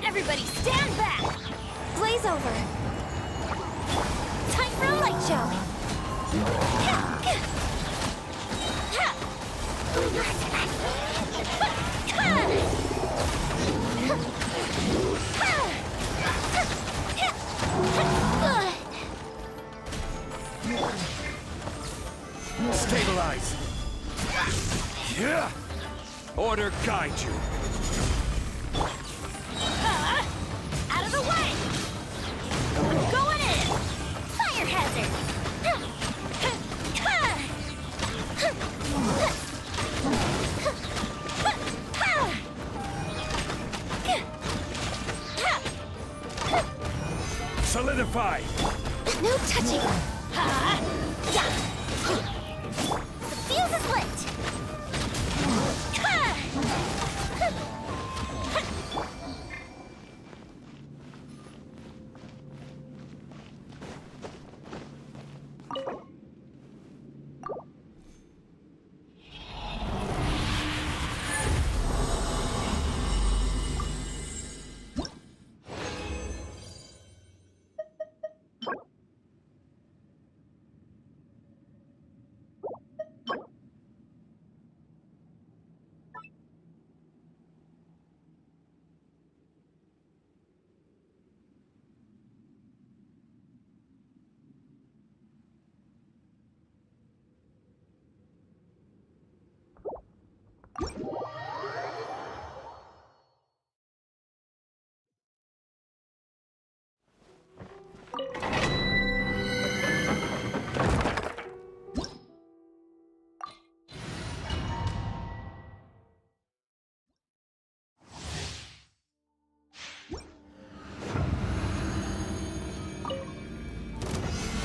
Everybody stand back! Blaze over! Time for a light show! Stabilize! Yeah! Order guide you! Out of the way! Going in! Fire hazard! Solidify! No touching! The fuse is lit!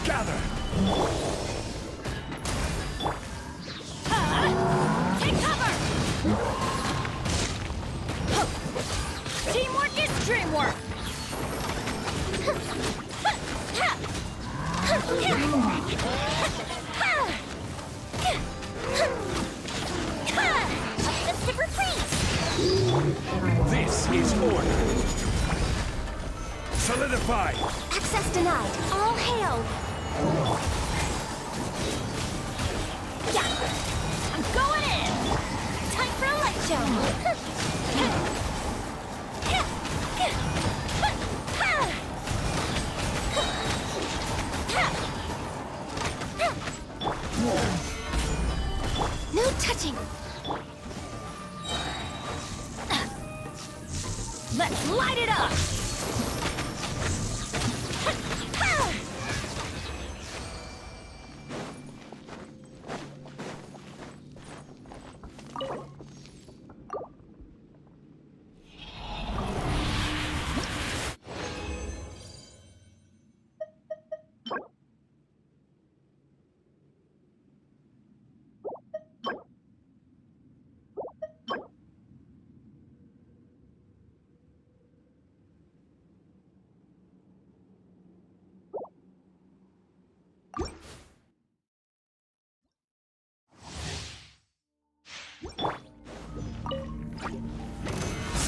Gather! Take cover! Teamwork is dreamwork! Let's retreat! This is order! Solidify! Access denied. All hail! I'm going in! Time for a light show! No touching! Let's light it up!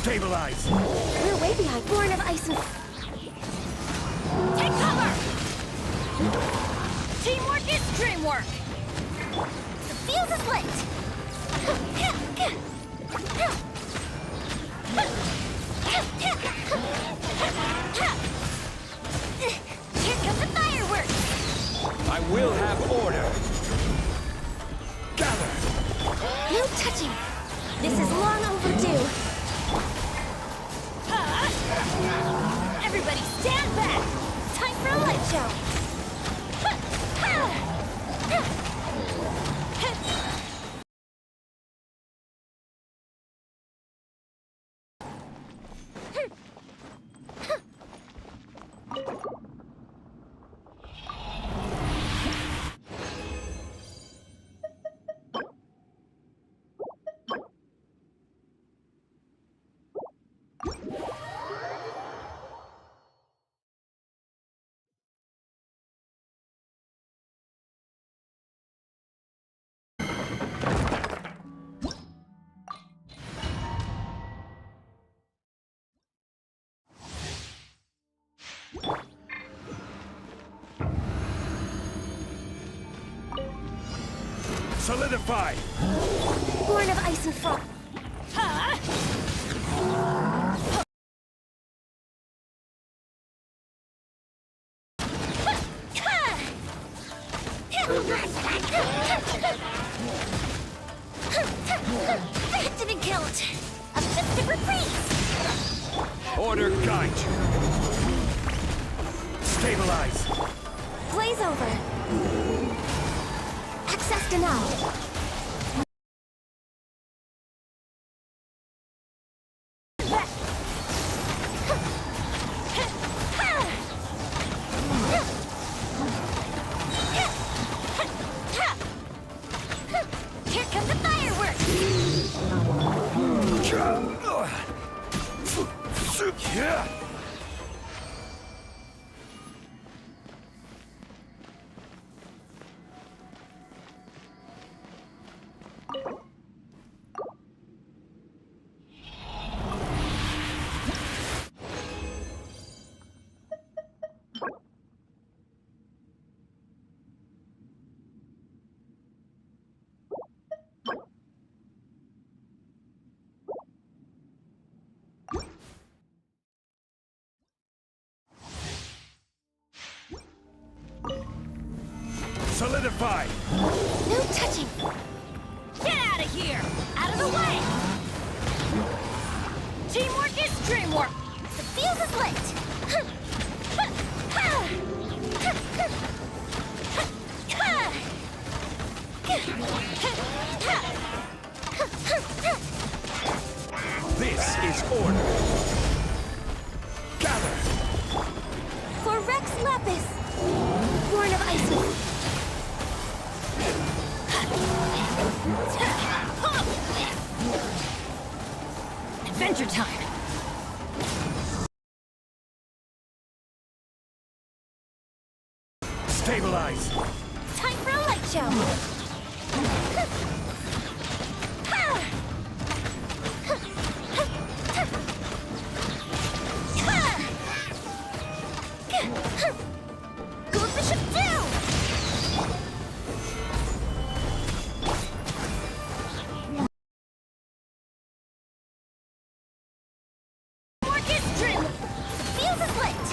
Stabilize. We're way behind. Born of ice and... Take cover! Teamwork is dreamwork! The fuse is lit! Here come the fireworks! I will have order. Gather. No touching! This is long overdue! Everybody stand back! Time for a light show! Solidify. Born of ice and frost. Didn't count. A festive reprise. Order guide you. Stabilize. Blaze over. Access denied. Here come the fireworks! Yeah. Solidify. No touching! Get out of here! Out of the way! Teamwork is dreamwork! The fuse is lit! This is order. Gather. For Rex Lapis! Born of ice. Adventure time! Stabilize. Time for a light show! Goldfish of doom! Work is dream! The fuse is lit!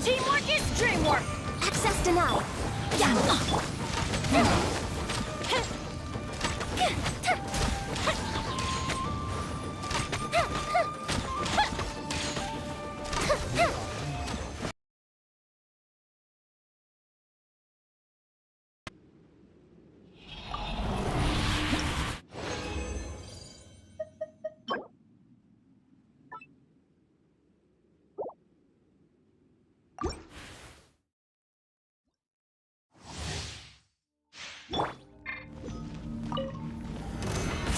Teamwork is dreamwork! Access denied.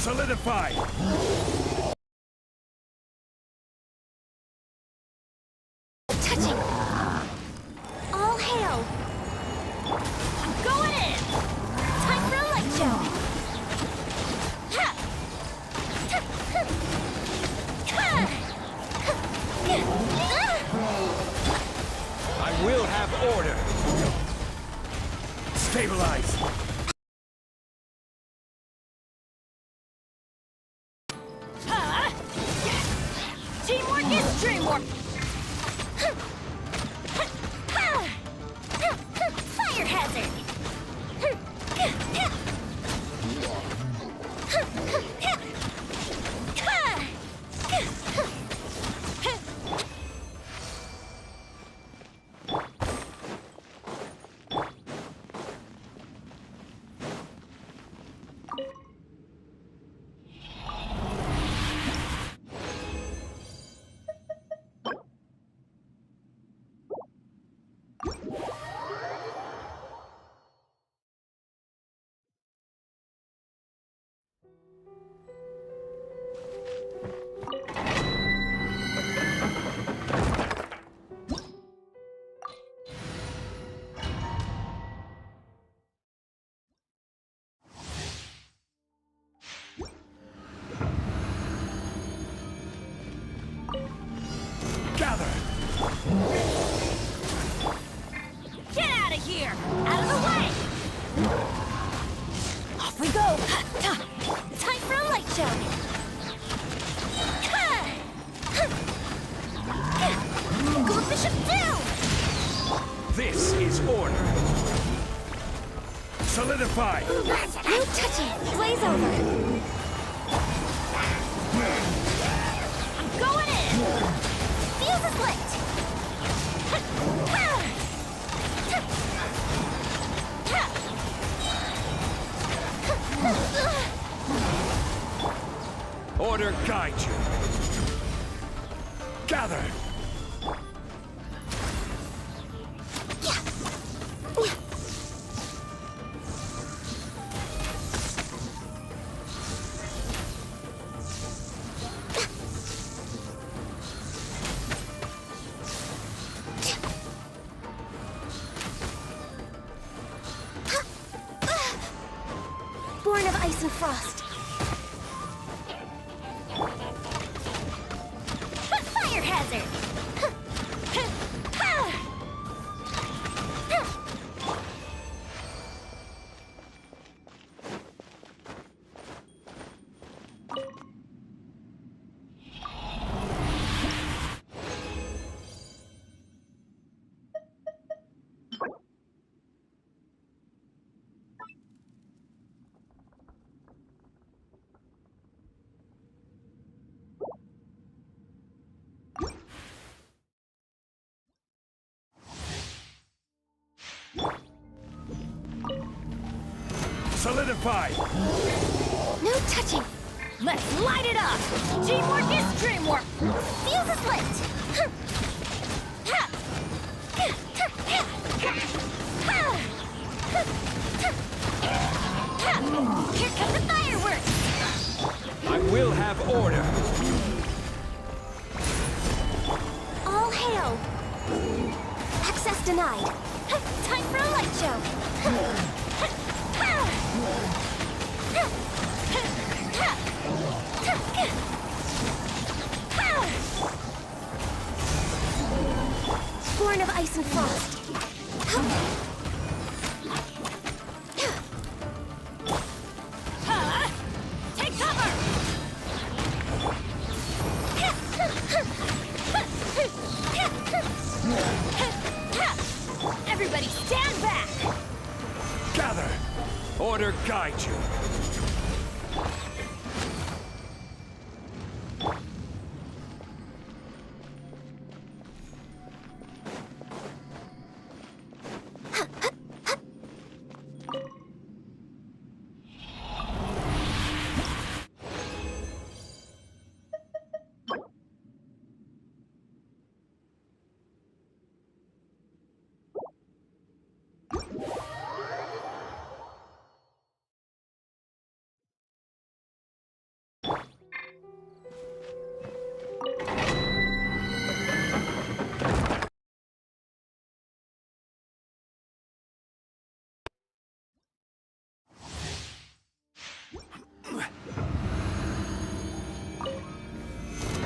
Solidify! Touching! All hail! I'm going in! Time for a light show! Ha! I will have order! Stabilize! Teamwork is dreamwork! Fire hazard! Gather! Get out of here! Out of the way! Off we go! Time for a light show! Go Bishop down! This is order! Solidify! No touching! Blaze over! I'm going in! Fuse is lit! Order guide you! Gather! Born of ice and frost. Fire hazard! Solidify! No touching! Let's light it up! Teamwork is dreamwork! Fuse is lit! Here come the fireworks! I will have order! All hail! Access denied! Time for a light show! Born of ice and frost. Take cover! Everybody stand back! Gather! Order guide you.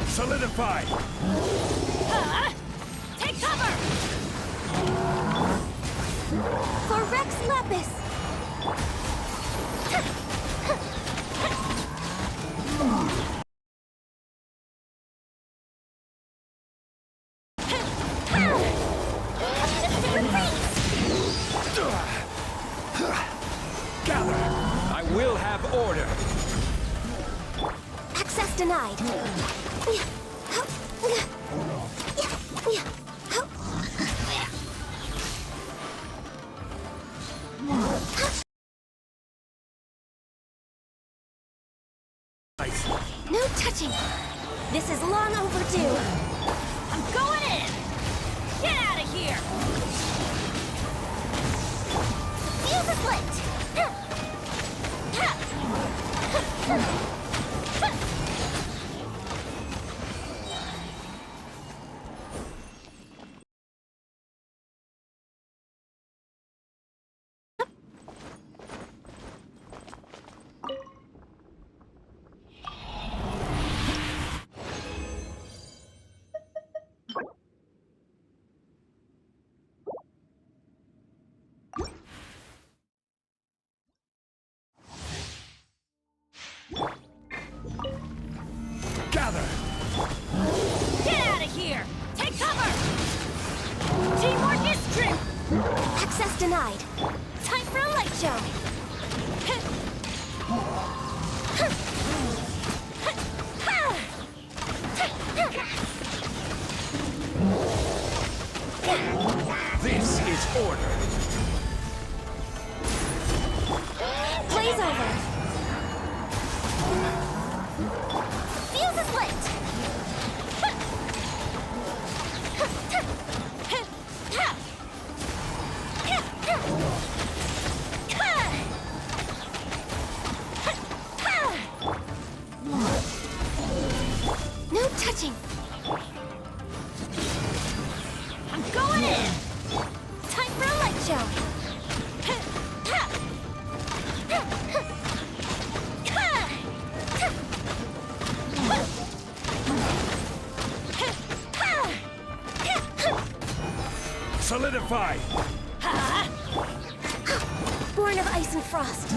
Solidify! Take cover! For Rex Lapis! Gather! I will have order! Access denied. Nice. No touching. This is long overdue. I'm going in. Get out of here. Fuse is lit. Gather! Get out of here! Take cover! Teamwork is true! Access denied. Time for a light show! This is order! Blaze over! Fuse is lit! No touching! I'm going in! Time for a light show! Solidify! Born of ice and frost.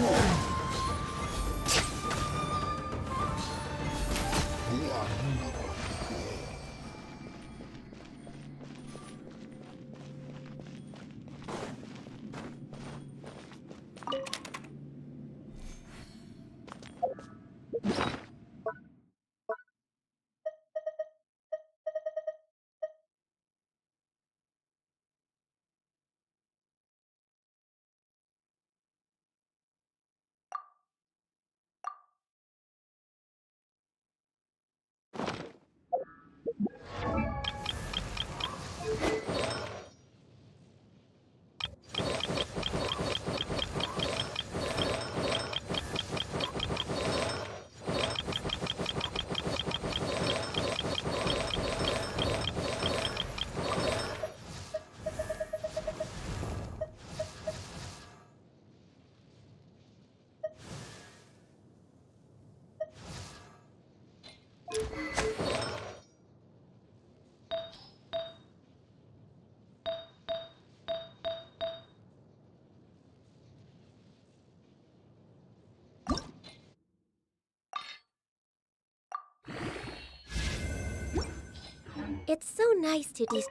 It's so nice to de-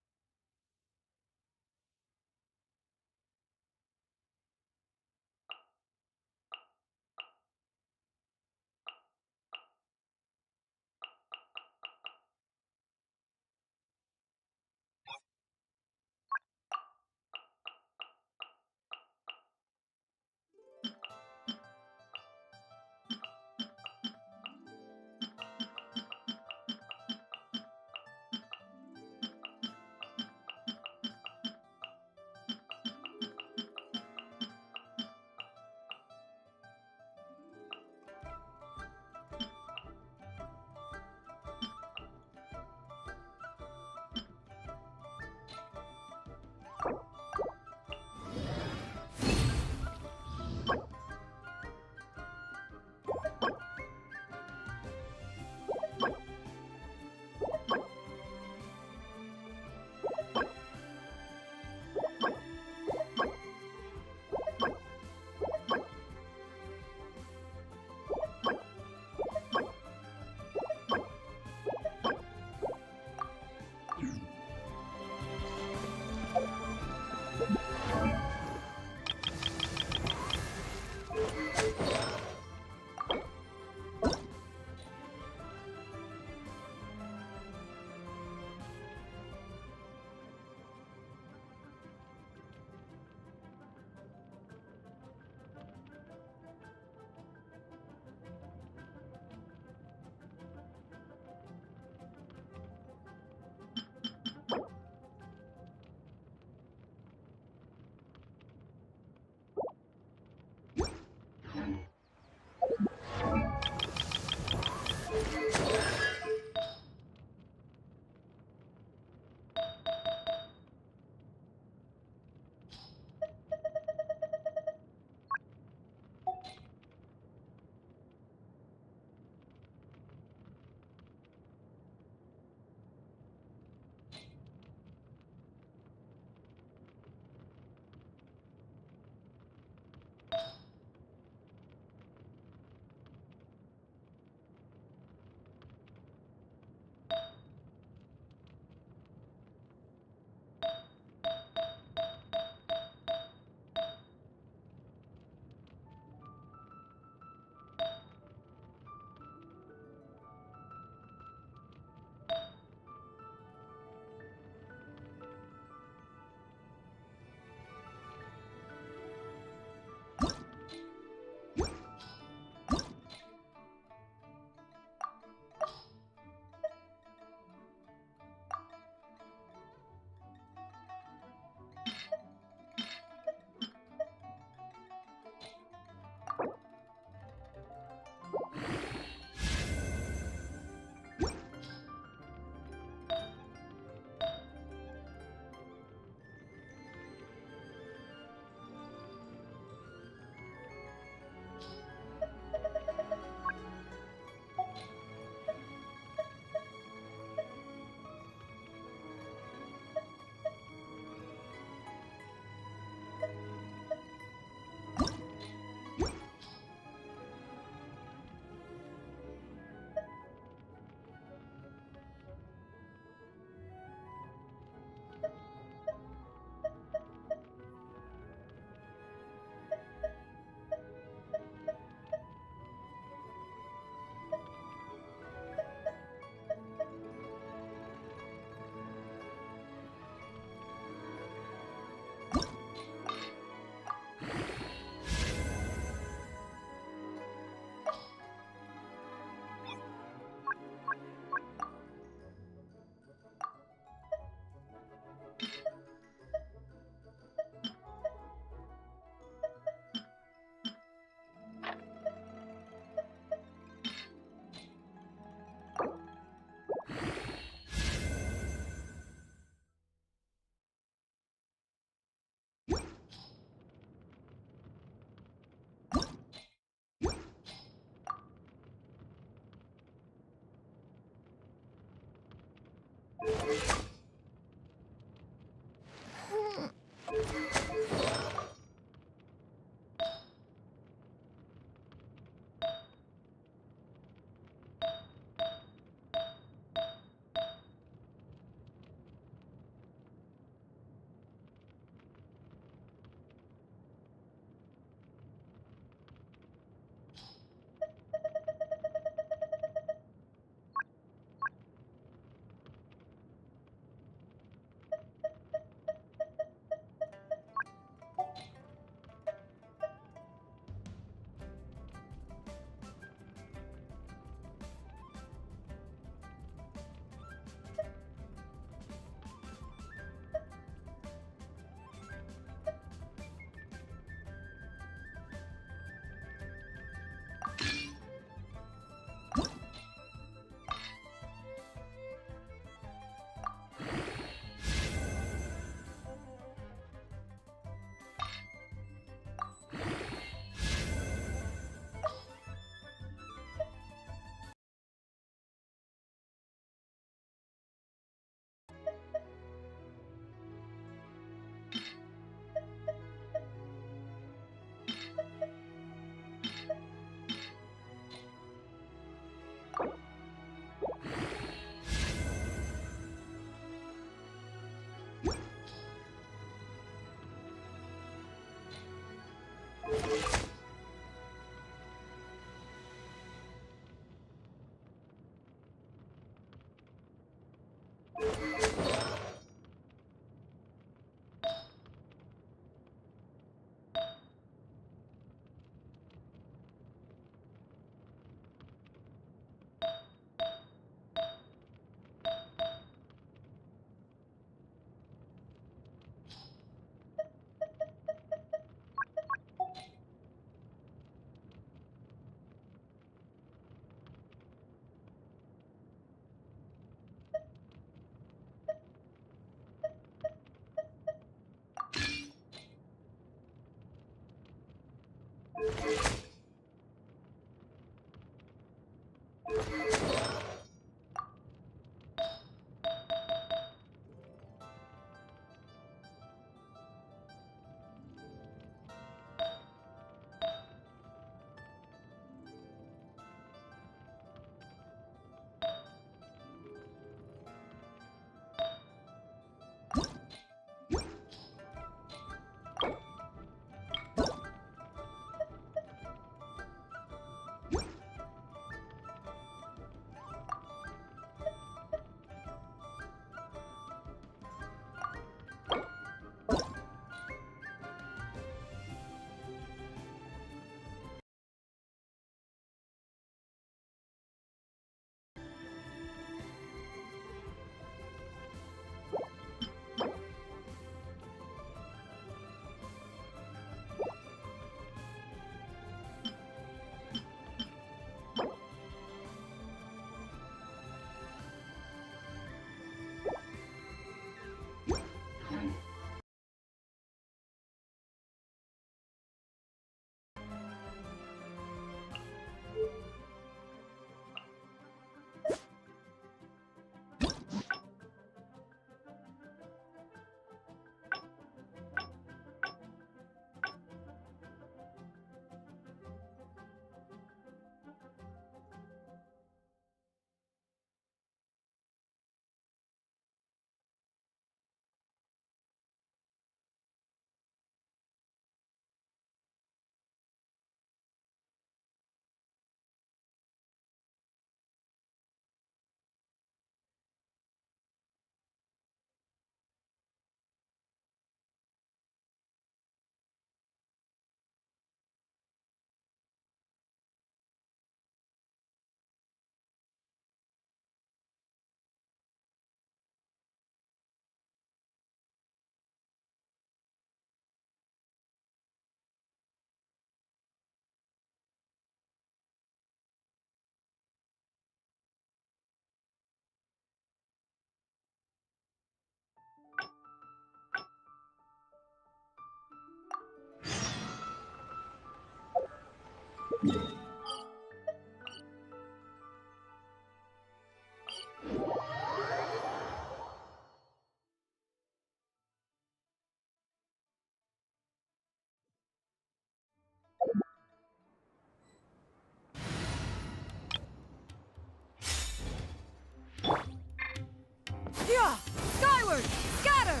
Yeah! Skyward! Scatter!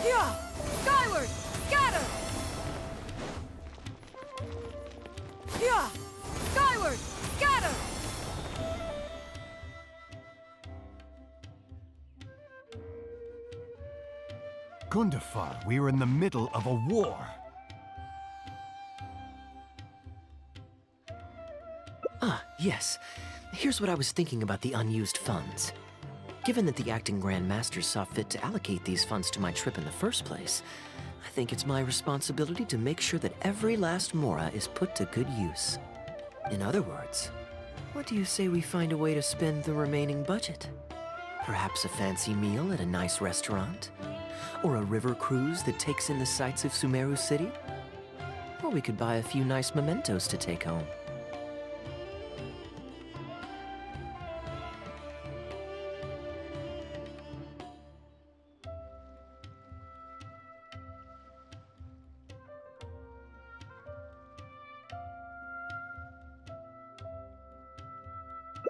Yeah! Skyward! Scatter! Yeah! Skyward! Scatter! Gundafar, we are in the middle of a war. Ah, yes. Here's what I was thinking about the unused funds. Given that the acting Grand Master saw fit to allocate these funds to my trip in the first place, I think it's my responsibility to make sure that every last mora is put to good use. In other words, what do you say we find a way to spend the remaining budget? Perhaps a fancy meal at a nice restaurant? Or a river cruise that takes in the sights of Sumeru City? Or we could buy a few nice mementos to take home.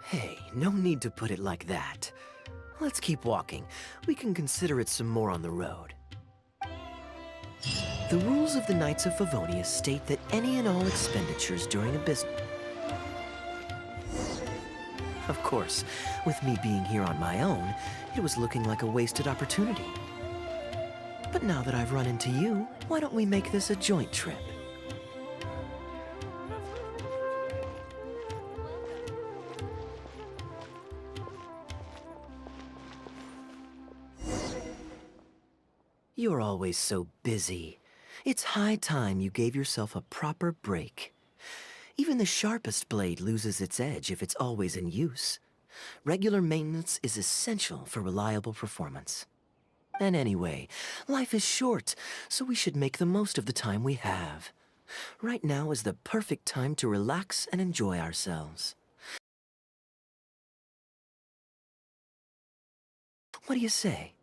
Hey, no need to put it like that. Let's keep walking. We can consider it some more on the road. The rules of the Knights of Favonia state that any and all expenditures during a business... Of course, with me being here on my own, it was looking like a wasted opportunity. But now that I've run into you, why don't we make this a joint trip? You're always so busy. It's high time you gave yourself a proper break. Even the sharpest blade loses its edge if it's always in use. Regular maintenance is essential for reliable performance. And anyway, life is short, so we should make the most of the time we have. Right now is the perfect time to relax and enjoy ourselves. What do you say?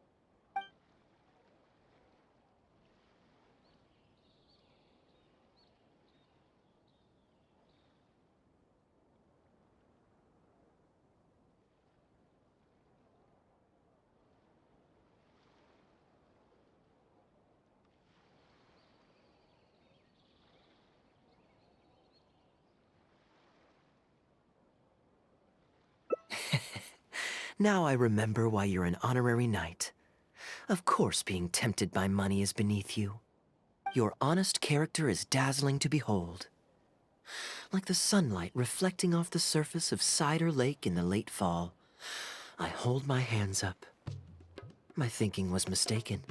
Now I remember why you're an honorary knight. Of course being tempted by money is beneath you. Your honest character is dazzling to behold. Like the sunlight reflecting off the surface of Cider Lake in the late fall, I hold my hands up. My thinking was mistaken.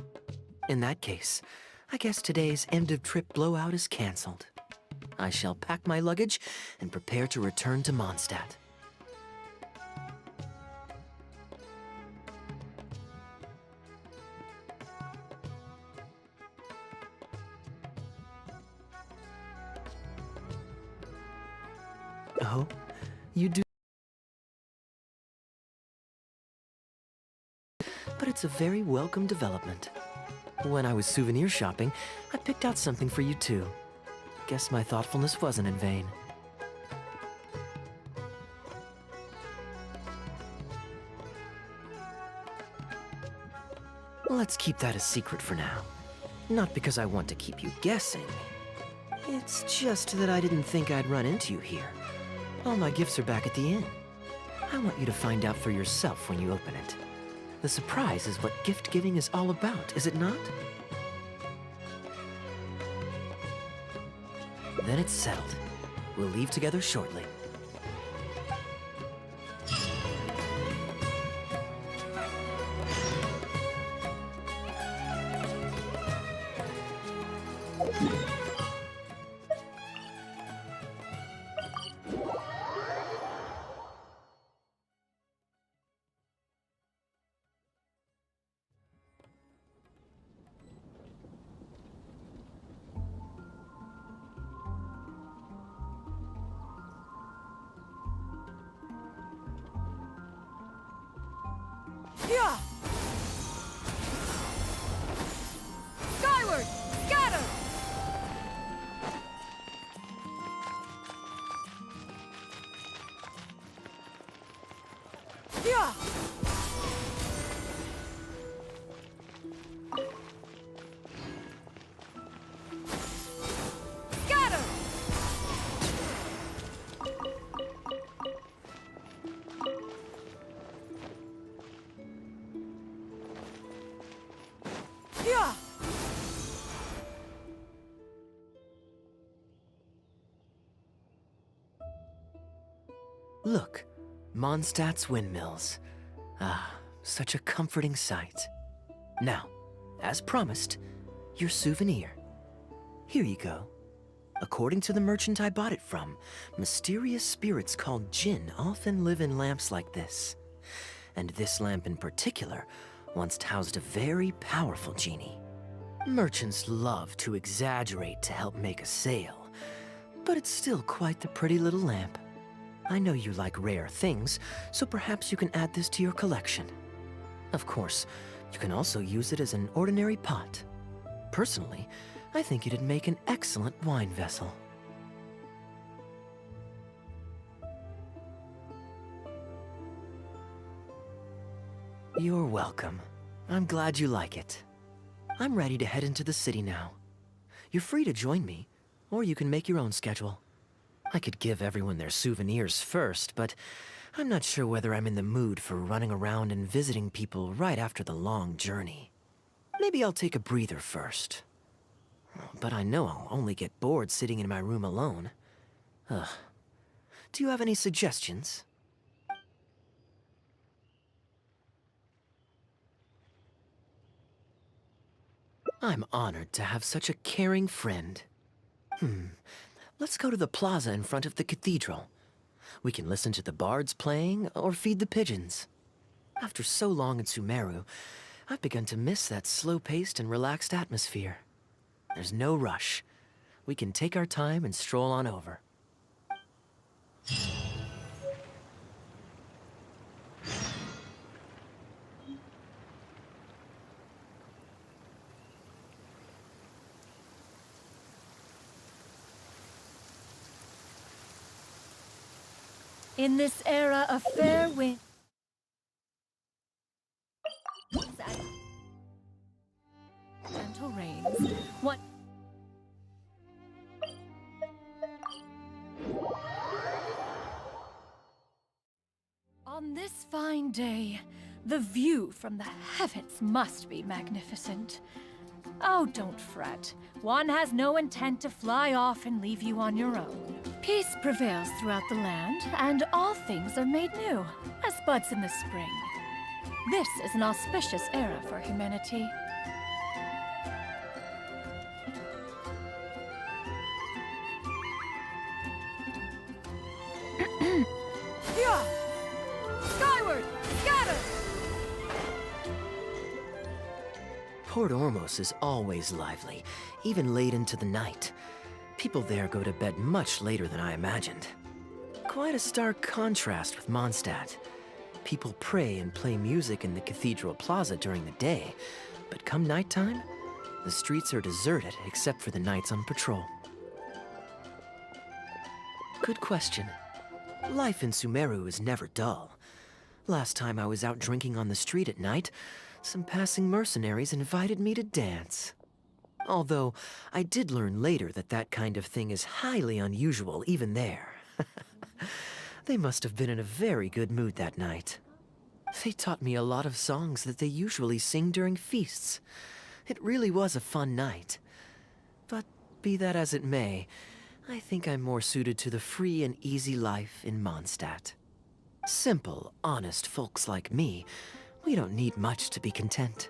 In that case, I guess today's end-of-trip blowout is cancelled. I shall pack my luggage and prepare to return to Mondstadt. Oh, you do? But it's a very welcome development. When I was souvenir shopping, I picked out something for you too. Guess my thoughtfulness wasn't in vain. Let's keep that a secret for now. Not because I want to keep you guessing. It's just that I didn't think I'd run into you here. All my gifts are back at the inn. I want you to find out for yourself when you open it. The surprise is what gift giving is all about, is it not? Then it's settled. We'll leave together shortly. Yeah! Skyward! Scatter! Yeah! Scatter! Yeah! Look, Mondstadt's windmills. Ah, such a comforting sight. Now, as promised, your souvenir. Here you go. According to the merchant I bought it from, mysterious spirits called Jinn often live in lamps like this. And this lamp in particular once housed a very powerful genie. Merchants love to exaggerate to help make a sale, but it's still quite the pretty little lamp. I know you like rare things, so perhaps you can add this to your collection. Of course, you can also use it as an ordinary pot. Personally, I think it'd make an excellent wine vessel. You're welcome. I'm glad you like it. I'm ready to head into the city now. You're free to join me, or you can make your own schedule. I could give everyone their souvenirs first, but I'm not sure whether I'm in the mood for running around and visiting people right after the long journey. Maybe I'll take a breather first. But I know I'll only get bored sitting in my room alone. Ugh. Do you have any suggestions? I'm honored to have such a caring friend. Let's go to the plaza in front of the cathedral. We can listen to the bards playing or feed the pigeons. After so long in Sumeru, I've begun to miss that slow-paced and relaxed atmosphere. There's no rush. We can take our time and stroll on over. In this era of fair wind... gentle rains, what... On this fine day, the view from the heavens must be magnificent. Oh, don't fret. One has no intent to fly off and leave you on your own. Peace prevails throughout the land, and all things are made new, as buds in the spring. This is an auspicious era for humanity. Yeah! Skyward! Scatter! Port Ormos is always lively, even late into the night. People there go to bed much later than I imagined. Quite a stark contrast with Mondstadt. People pray and play music in the cathedral plaza during the day, but come nighttime, the streets are deserted except for the knights on patrol. Good question. Life in Sumeru is never dull. Last time I was out drinking on the street at night, some passing mercenaries invited me to dance. Although, I did learn later that that kind of thing is highly unusual even there. They must have been in a very good mood that night. They taught me a lot of songs that they usually sing during feasts. It really was a fun night. But be that as it may, I think I'm more suited to the free and easy life in Mondstadt. Simple, honest folks like me, we don't need much to be content.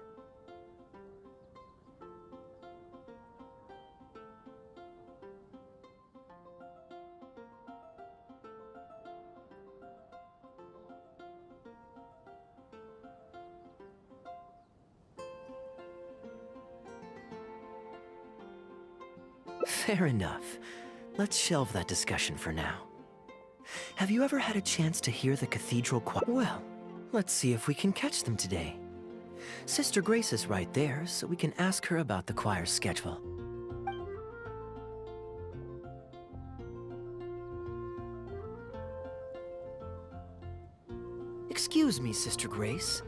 Fair enough. Let's shelve that discussion for now. Have you ever had a chance to hear the cathedral choir? Well, let's see if we can catch them today. Sister Grace is right there, so we can ask her about the choir's schedule. Excuse me, Sister Grace.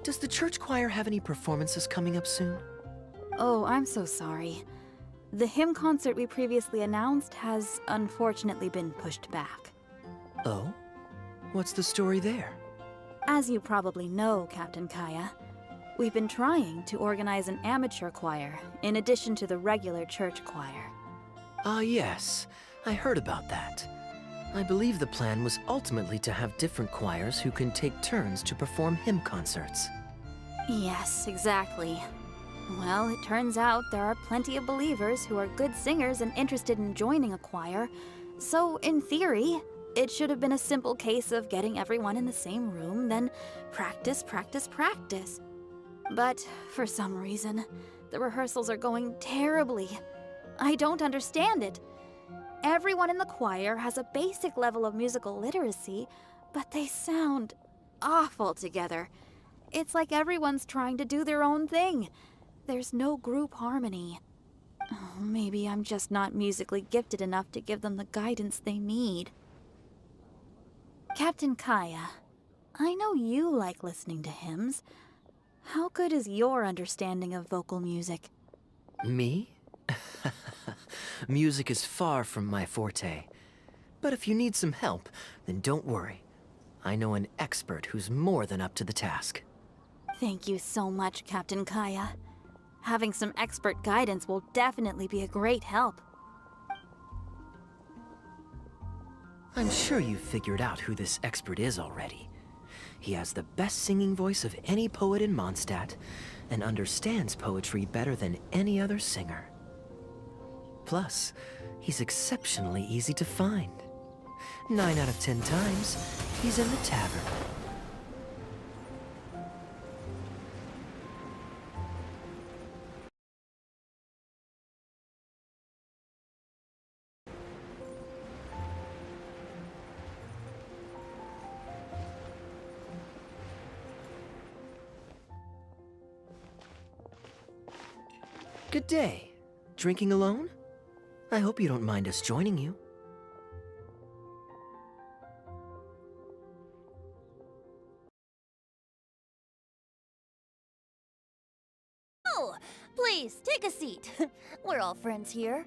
Does the church choir have any performances coming up soon? Oh, I'm so sorry. The hymn concert we previously announced has unfortunately been pushed back. Oh? What's the story there? As you probably know, Captain Kaya, we've been trying to organize an amateur choir in addition to the regular church choir. Ah, yes. I heard about that. I believe the plan was ultimately to have different choirs who can take turns to perform hymn concerts. Yes, exactly. Well, it turns out there are plenty of believers who are good singers and interested in joining a choir, so in theory, it should have been a simple case of getting everyone in the same room, then practice, practice, practice. But for some reason, the rehearsals are going terribly. I don't understand it. Everyone in the choir has a basic level of musical literacy, but they sound awful together. It's like everyone's trying to do their own thing. There's no group harmony. Oh, maybe I'm just not musically gifted enough to give them the guidance they need. Captain Kaya, I know you like listening to hymns. How good is your understanding of vocal music? Me? Music is far from my forte. But if you need some help, then don't worry. I know an expert who's more than up to the task. Thank you so much, Captain Kaya. Having some expert guidance will definitely be a great help. I'm sure you've figured out who this expert is already. He has the best singing voice of any poet in Mondstadt, and understands poetry better than any other singer. Plus, he's exceptionally easy to find. 9 out of 10 times, he's in the tavern. Good day. Drinking alone? I hope you don't mind us joining you. Oh, please, take a seat. We're all friends here.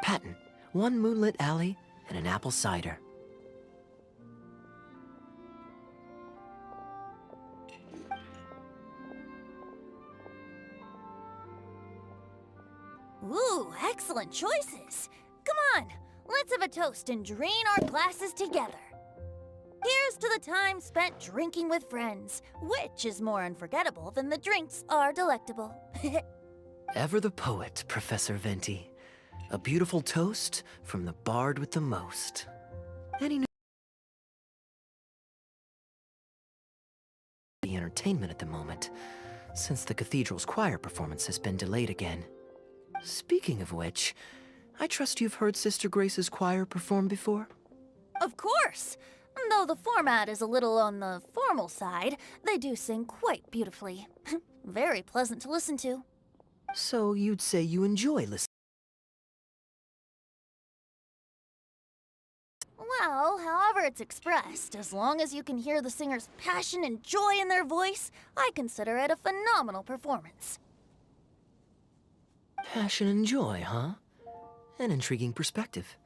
Patton, 1 moonlit alley and an apple cider. Ooh, excellent choices. Come on, let's have a toast and drain our glasses together. Here's to the time spent drinking with friends, which is more unforgettable than the drinks are delectable. Ever the poet, Professor Venti. A beautiful toast from the bard with the most. Any new the entertainment at the moment, since the cathedral's choir performance has been delayed again. Speaking of which, I trust you've heard Sister Grace's choir perform before? Of course! Though the format is a little on the formal side, they do sing quite beautifully. Very pleasant to listen to. So you'd say you enjoy listening? Well, however it's expressed, as long as you can hear the singer's passion and joy in their voice, I consider it a phenomenal performance. Passion and joy, huh? An intriguing perspective.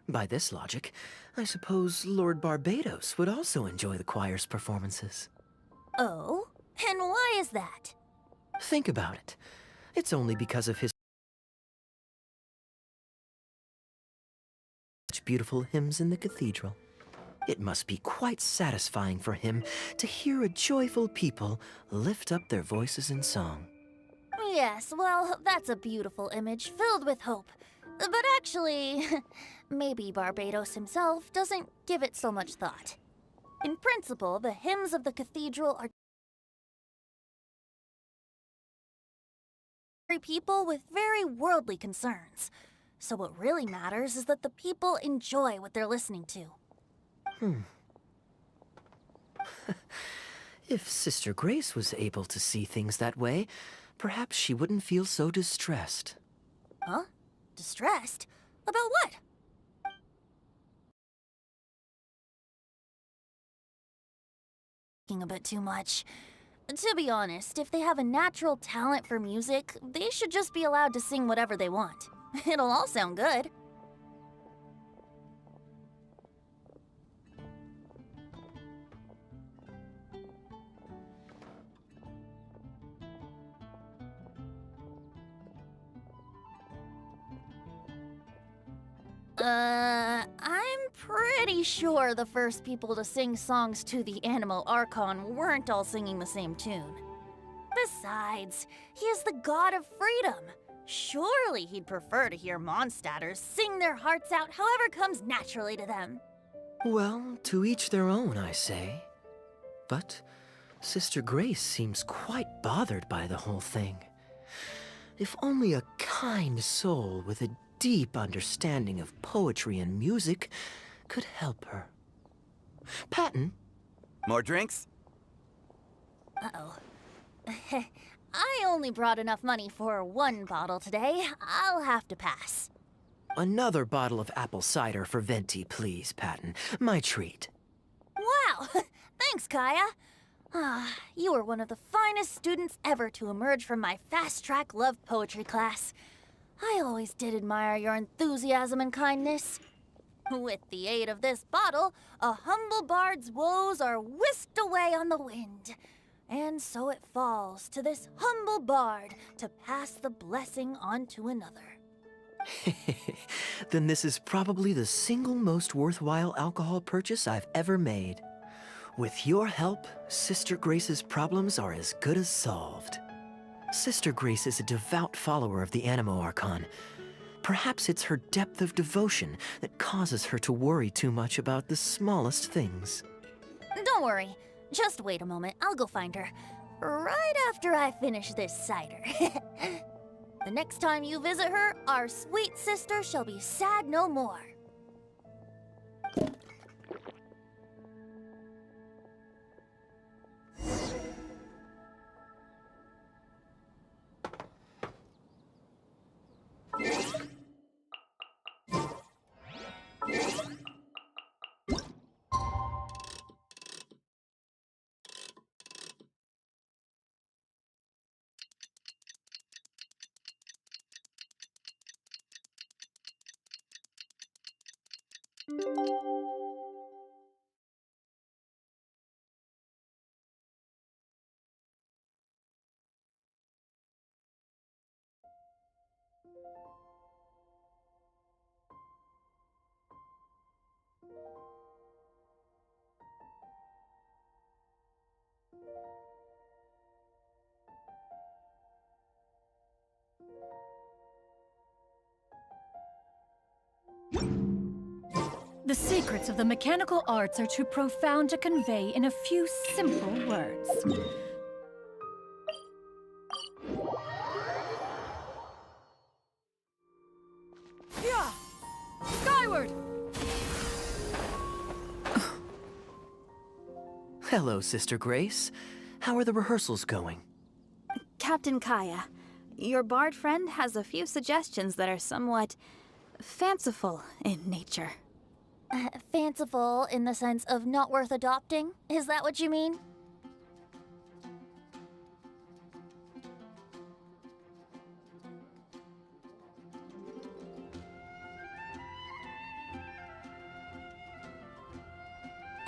By this logic, I suppose Lord Barbados would also enjoy the choir's performances. Oh? And why is that? Think about it. It's only because of his such beautiful hymns in the cathedral. It must be quite satisfying for him to hear a joyful people lift up their voices in song. Yes, well, that's a beautiful image filled with hope. But actually, maybe Barbados himself doesn't give it so much thought. In principle, the hymns of the cathedral are people with very worldly concerns. So what really matters is that the people enjoy what they're listening to. If Sister Grace was able to see things that way, perhaps she wouldn't feel so distressed. Huh? Distressed? About what? A bit too much. To be honest, if they have a natural talent for music, they should just be allowed to sing whatever they want. It'll all sound good. I'm pretty sure the first people to sing songs to the Animal Archon weren't all singing the same tune. Besides, he is the god of freedom. Surely he'd prefer to hear Mondstadters sing their hearts out however comes naturally to them. Well, to each their own, I say. But Sister Grace seems quite bothered by the whole thing. If only a kind soul with a deep understanding of poetry and music could help her. Patton? More drinks? Uh-oh. I only brought enough money for 1 bottle today. I'll have to pass. Another bottle of apple cider for Venti, please, Patton. My treat. Wow! Thanks, Kaya. Ah, you were one of the finest students ever to emerge from my fast-track love poetry class. I always did admire your enthusiasm and kindness. With the aid of this bottle, a humble bard's woes are whisked away on the wind. And so it falls to this humble bard to pass the blessing on to another. Then this is probably the single most worthwhile alcohol purchase I've ever made. With your help, Sister Grace's problems are as good as solved. Sister Grace is a devout follower of the Animo Archon. Perhaps it's her depth of devotion that causes her to worry too much about the smallest things. Don't worry. Just wait a moment. I'll go find her. Right after I finish this cider. The next time you visit her, our sweet sister shall be sad no more. The secrets of the mechanical arts are too profound to convey in a few simple words. Yeah! Skyward! Hello, Sister Grace. How are the rehearsals going? Captain Kaya, your bard friend has a few suggestions that are somewhat fanciful in nature. Fanciful in the sense of not worth adopting? Is that what you mean?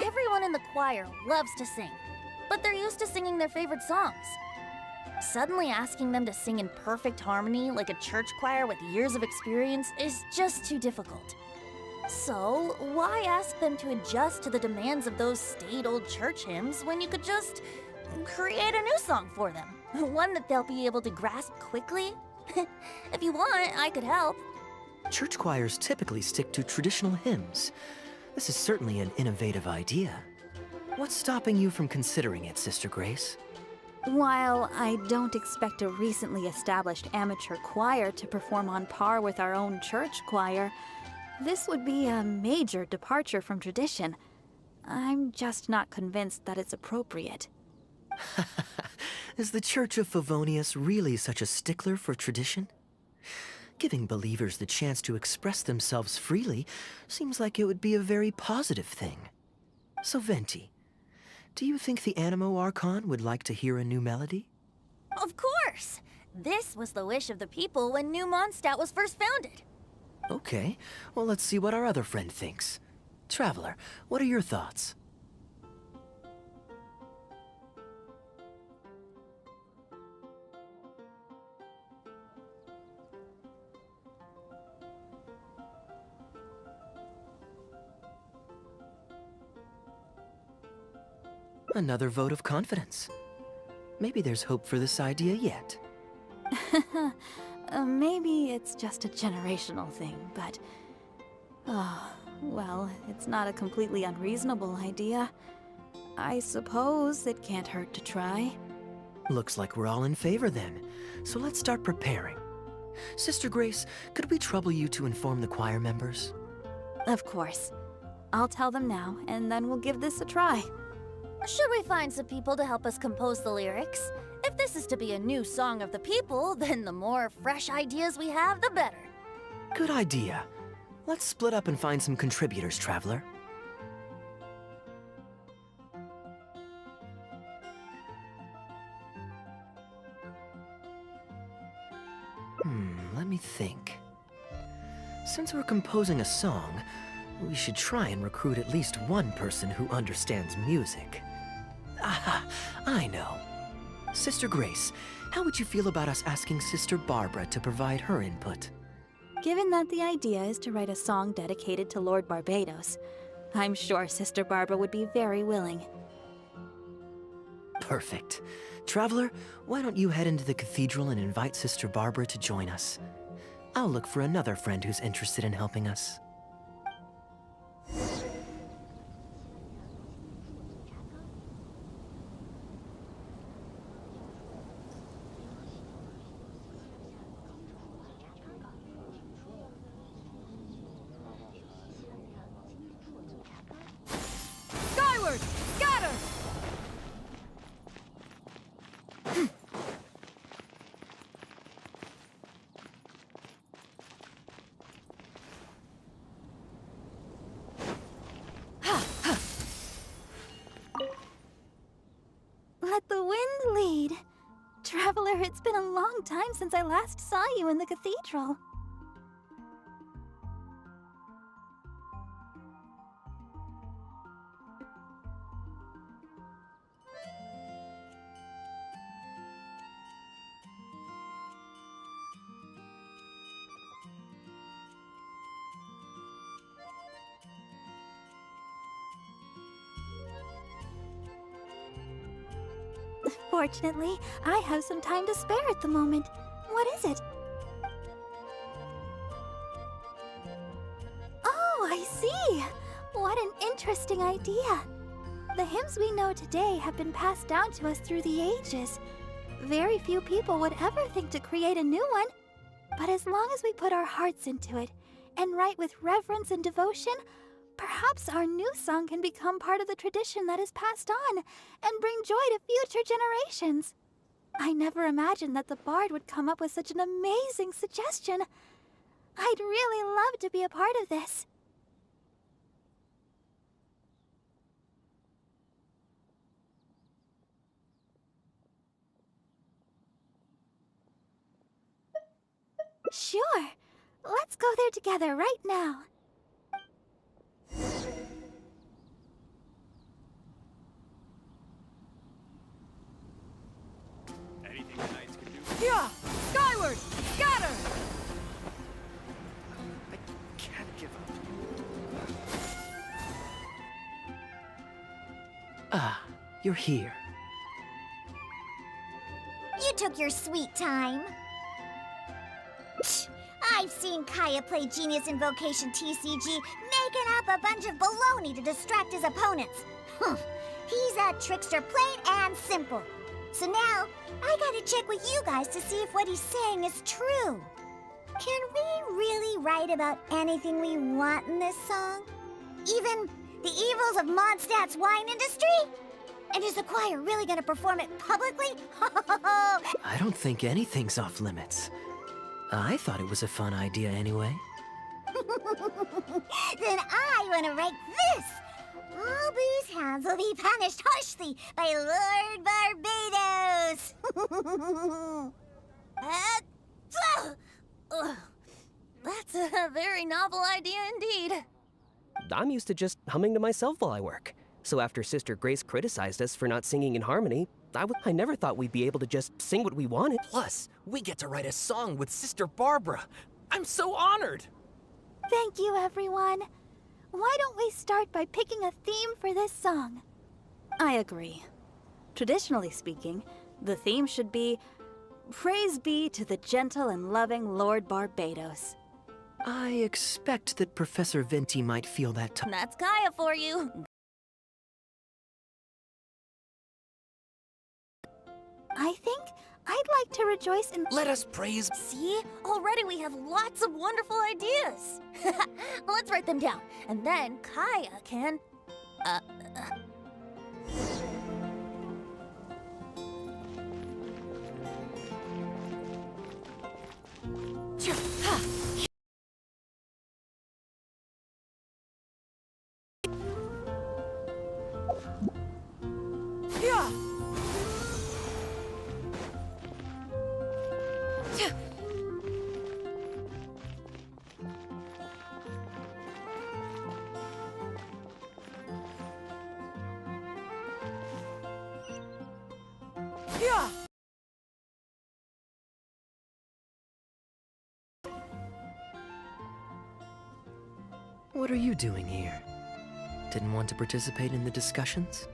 Everyone in the choir loves to sing, but they're used to singing their favorite songs. Suddenly asking them to sing in perfect harmony like a church choir with years of experience is just too difficult. So, why ask them to adjust to the demands of those staid old church hymns when you could just create a new song for them? One that they'll be able to grasp quickly? If you want, I could help. Church choirs typically stick to traditional hymns. This is certainly an innovative idea. What's stopping you from considering it, Sister Grace? While I don't expect a recently established amateur choir to perform on par with our own church choir, this would be a major departure from tradition. I'm just not convinced that it's appropriate. Is the Church of Favonius really such a stickler for tradition? Giving believers the chance to express themselves freely seems like it would be a very positive thing. So, Venti, do you think the Animo Archon would like to hear a new melody? Of course! This was the wish of the people when New Mondstadt was first founded. Okay, well, let's see what our other friend thinks. Traveler, what are your thoughts? Another vote of confidence. Maybe there's hope for this idea yet. Maybe it's just a generational thing, but... Oh, well, it's not a completely unreasonable idea. I suppose it can't hurt to try. Looks like we're all in favor then, so let's start preparing. Sister Grace, could we trouble you to inform the choir members? Of course. I'll tell them now, and then we'll give this a try. Should we find some people to help us compose the lyrics? If this is to be a new song of the people, then the more fresh ideas we have, the better. Good idea. Let's split up and find some contributors, Traveler. Since we're composing a song, we should try and recruit at least one person who understands music. Aha, I know. Sister Grace, how would you feel about us asking Sister Barbara to provide her input? Given that the idea is to write a song dedicated to Lord Barbados, I'm sure Sister Barbara would be very willing. Perfect. Traveler, why don't you head into the cathedral and invite Sister Barbara to join us? I'll look for another friend who's interested in helping us. Skyward! Scatter! Let the wind lead. Traveler, it's been a long time since I last saw you in the cathedral. Fortunately, I have some time to spare at the moment. What is it? Oh, I see! What an interesting idea. The hymns we know today have been passed down to us through the ages. Very few people would ever think to create a new one. But as long as we put our hearts into it and write with reverence and devotion, perhaps our new song can become part of the tradition that is passed on and bring joy to future generations. I never imagined that the bard would come up with such an amazing suggestion. I'd really love to be a part of this. Sure. Let's go there together right now. Anything the knights can do? Yeah! Skyward! Scatter! I can't give up. Ah, you're here. You took your sweet time. Psh, I've seen Kaya play Genius Invocation TCG, making up a bunch of baloney to distract his opponents. He's a trickster, plain and simple. So now, I gotta check with you guys to see if what he's saying is true. Can we really write about anything we want in this song? Even the evils of Mondstadt's wine industry? And is the choir really gonna perform it publicly? I don't think anything's off limits. I thought it was a fun idea anyway. Then I want to write this. All booze hounds will be punished harshly by Lord Barbados. That's a very novel idea indeed. I'm used to just humming to myself while I work. So after Sister Grace criticized us for not singing in harmony, I never thought we'd be able to just sing what we wanted. Plus, we get to write a song with Sister Barbara. I'm so honored! Thank you, everyone. Why don't we start by picking a theme for this song? I agree. Traditionally speaking, the theme should be Praise be to the gentle and loving Lord Barbados. I expect that Professor Venti might feel that That's Kaya for you. I think I'd like to rejoice in... Let us praise... See? Already we have lots of wonderful ideas. Let's write them down, and then Kaya can... Yeah! Yeah. What are you doing here? Didn't want to participate in the discussions?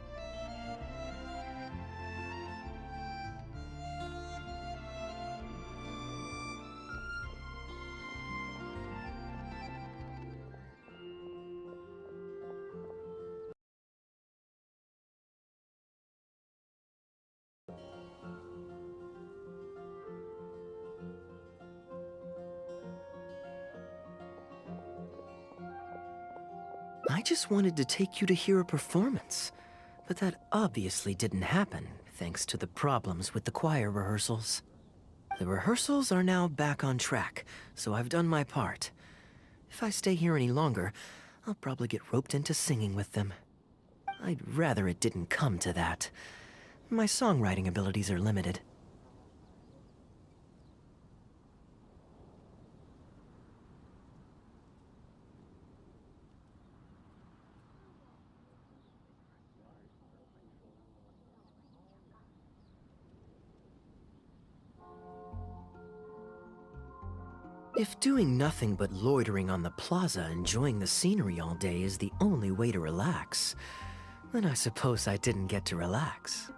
I just wanted to take you to hear a performance, but that obviously didn't happen thanks to the problems with the choir rehearsals. The rehearsals are now back on track, so I've done my part. If I stay here any longer, I'll probably get roped into singing with them. I'd rather it didn't come to that. My songwriting abilities are limited. If doing nothing but loitering on the plaza enjoying the scenery all day is the only way to relax, then I suppose I didn't get to relax.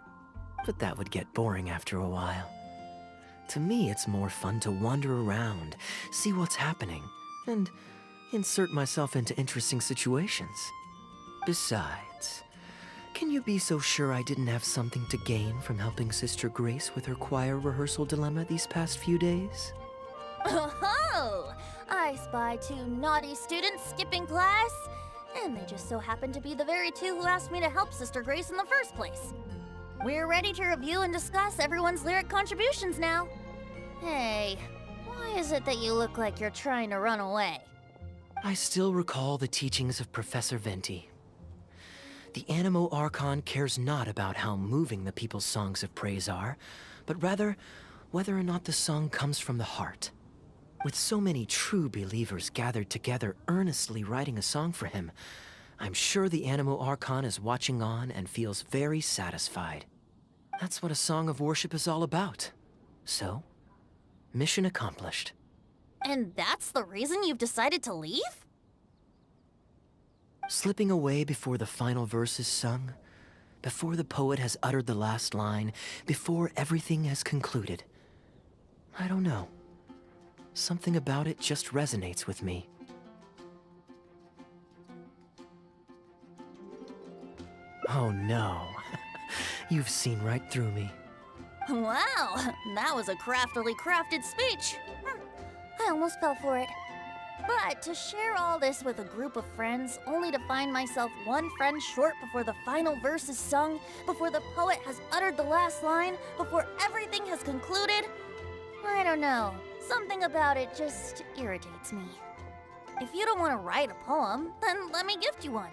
But that would get boring after a while. To me, it's more fun to wander around, see what's happening, and insert myself into interesting situations. Besides, can you be so sure I didn't have something to gain from helping Sister Grace with her choir rehearsal dilemma these past few days? Oh, I spy 2 naughty students skipping class, and they just so happen to be the very 2 who asked me to help Sister Grace in the first place. We're ready to review and discuss everyone's lyric contributions now. Hey, why is it that you look like you're trying to run away? I still recall the teachings of Professor Venti. The Animo Archon cares not about how moving the people's songs of praise are, but rather whether or not the song comes from the heart. With so many true believers gathered together earnestly writing a song for him, I'm sure the Animo Archon is watching on and feels very satisfied. That's what a song of worship is all about. So, mission accomplished. And that's the reason you've decided to leave? Slipping away before the final verse is sung, before the poet has uttered the last line, before everything has concluded. I don't know. Something about it just resonates with me. Oh no. You've seen right through me. Wow, that was a craftily crafted speech. I almost fell for it. But to share all this with a group of friends, only to find myself one friend short before the final verse is sung, before the poet has uttered the last line, before everything has concluded, I don't know. Something about it just irritates me. If you don't want to write a poem, then let me gift you one.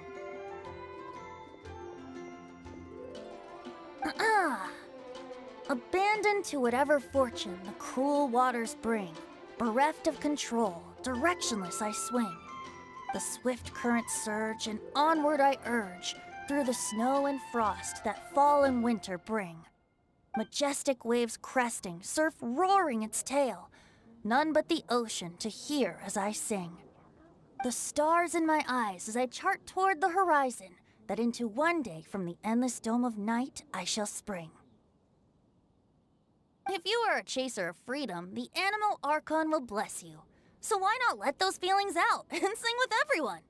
Abandoned to whatever fortune the cruel waters bring, bereft of control, directionless I swing. The swift currents surge, and onward I urge, through the snow and frost that fall and winter bring. Majestic waves cresting, surf roaring its tail, none but the ocean to hear as I sing. The stars in my eyes as I chart toward the horizon, that into one day from the endless dome of night I shall spring. If you are a chaser of freedom, the Animo Archon will bless you. So why not let those feelings out and sing with everyone?